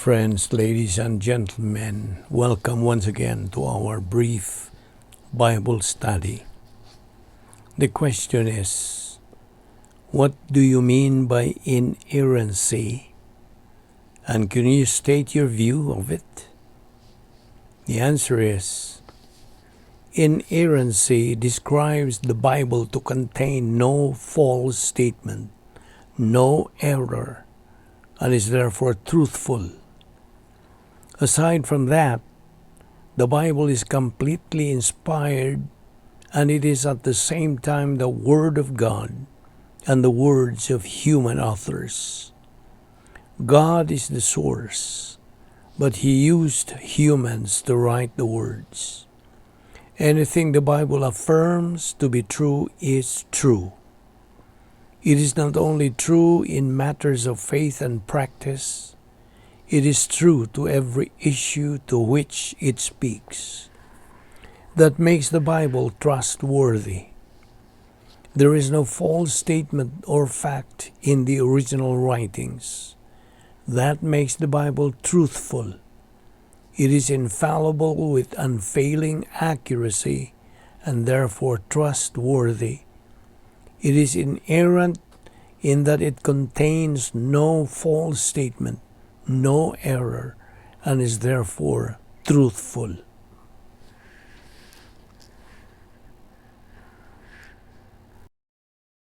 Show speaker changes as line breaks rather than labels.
Friends, ladies and gentlemen, welcome once again to our brief Bible study. The question is, what do you mean by inerrancy? And can you state your view of it? The answer is, inerrancy describes the Bible to contain no false statement, no error, and is therefore truthful. Aside from that, the Bible is completely inspired, and it is at the same time the Word of God and the words of human authors. God is the source, but He used humans to write the words. Anything the Bible affirms to be true is true. It is not only true in matters of faith and practice, it is true to every issue to which it speaks. That makes the Bible trustworthy. There is no false statement or fact in the original writings. That makes the Bible truthful. It is infallible with unfailing accuracy and therefore trustworthy. It is inerrant in that it contains no false statement, no error, and is therefore truthful.